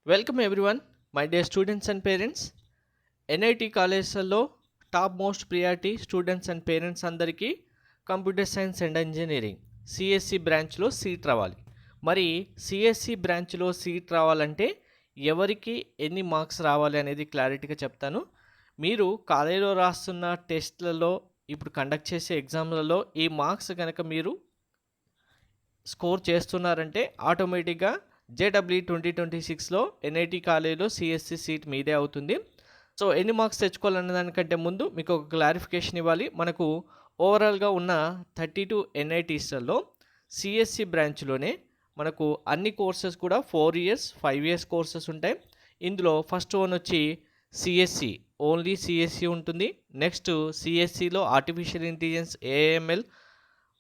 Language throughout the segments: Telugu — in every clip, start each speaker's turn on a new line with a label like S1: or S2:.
S1: Welcome everyone my dear students and parents. NIT కాలేజెస్లో top most priority students and parents అందరికీ computer science and engineering CSE బ్రాంచ్లో సీట్ రావాలి. మరి సిఎస్సి బ్రాంచ్లో సీట్ రావాలంటే ఎవరికి ఎన్ని మార్క్స్ రావాలి అనేది క్లారిటీగా చెప్తాను. మీరు కాలేజీలో రాస్తున్న టెస్ట్లలో ఇప్పుడు కండక్ట్ చేసే ఎగ్జామ్లలో ఈ మార్క్స్ కనుక మీరు స్కోర్ చేస్తున్నారంటే ఆటోమేటిక్గా జేడబ్ల్యూ 2026లో ఎన్ఐటి కాలేజీలో సిఎస్సి సీట్ మీదే అవుతుంది. సో ఎన్ని మార్క్స్ తెచ్చుకోవాలన్న దానికంటే ముందు మీకు ఒక క్లారిఫికేషన్ ఇవ్వాలి. మనకు ఓవరాల్గా ఉన్న 32 ఎన్ఐటీస్లలో సిఎస్సి బ్రాంచ్లోనే మనకు అన్ని కోర్సెస్ కూడా 4 ఇయర్స్ 5 ఇయర్స్ కోర్సెస్ ఉంటాయి. ఇందులో ఫస్ట్ వన్ వచ్చి సిఎస్సి, ఓన్లీ సిఎస్సి ఉంటుంది. నెక్స్ట్ సిఎస్సిలో artificial intelligence, AML,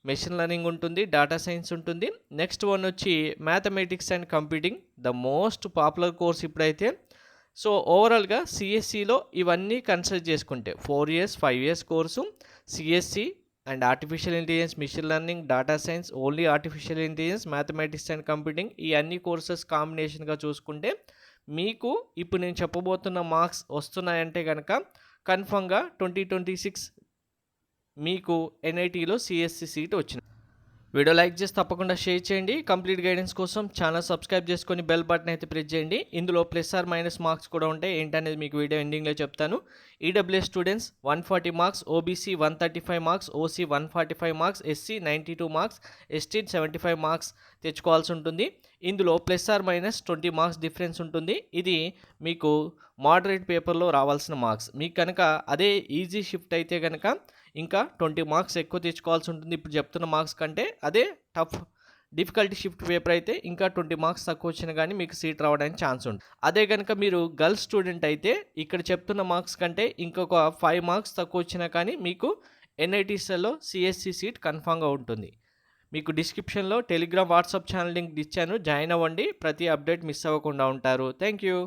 S1: machine learning ఉంటుంది, డేటా సైన్స్ ఉంటుంది. నెక్స్ట్ వన్ వచ్చి mathematics and computing, the most popular course ఇప్పుడైతే. సో ఓవరాల్గా సిఎస్సిలో ఇవన్నీ కన్సిడర్ చేసుకుంటే 4 years 5 years course CSE and artificial intelligence, machine learning, data science, only artificial intelligence, mathematics and computing, ఈ అన్ని కోర్సెస్ కాంబినేషన్గా చూసుకుంటే మీకు ఇప్పుడు నేను చెప్పబోతున్న మార్క్స్ వస్తున్నాయంటే కనుక కన్ఫర్మ్గా 2026 మీకు ఎన్ఐటీలో సిఎస్సి సీట్ వచ్చింది. వీడియో లైక్ చేసి తప్పకుండా షేర్ చేయండి. కంప్లీట్ గైడెన్స్ కోసం ఛానల్ సబ్స్క్రైబ్ చేసుకొని బెల్ బటన్ అయితే ప్రెస్ చేయండి. ఇందులో ప్లస్ ఆర్ మైనస్ మార్క్స్ కూడా ఉంటాయి. ఏంటనేది మీకు వీడియో ఎండింగ్లో చెప్తాను. EWS students 140 marks, OBC 135 marks, OC 145 marks, SC 92 marks, ST 75 marks తెచ్చుకోవాల్సి ఉంటుంది. ఇందులో plus or minus 20 marks difference ఉంటుంది. ఇది మీకు మోడరేట్ పేపర్లో రావాల్సిన మార్క్స్. మీకు కనుక అదే ఈజీ షిఫ్ట్ అయితే కనుక ఇంకా 20 మార్క్స్ ఎక్కువ తెచ్చుకోవాల్సి ఉంటుంది. ఇప్పుడు చెప్తున్న మార్క్స్ కంటే అదే టఫ్ డిఫికల్టీ షిఫ్ట్ పేపర్ అయితే ఇంకా 20 మార్క్స్ తక్కువ వచ్చినా కానీ మీకు సీట్ రావడానికి ఛాన్స్ ఉంటుంది. అదే కనుక మీరు గర్ల్స్ స్టూడెంట్ అయితే ఇక్కడ చెప్తున్న మార్క్స్ కంటే ఇంకొక 5 మార్క్స్ తక్కువ వచ్చినా కానీ మీకు ఎన్ఐటీస్లో సిఎస్సి సీట్ కన్ఫామ్గా ఉంటుంది. మీకు డిస్క్రిప్షన్లో టెలిగ్రామ్, వాట్సాప్ ఛానల్ లింక్ ఇచ్చాను, జాయిన్ అవ్వండి. ప్రతి అప్డేట్ మిస్ అవ్వకుండా ఉంటారు. Thank you.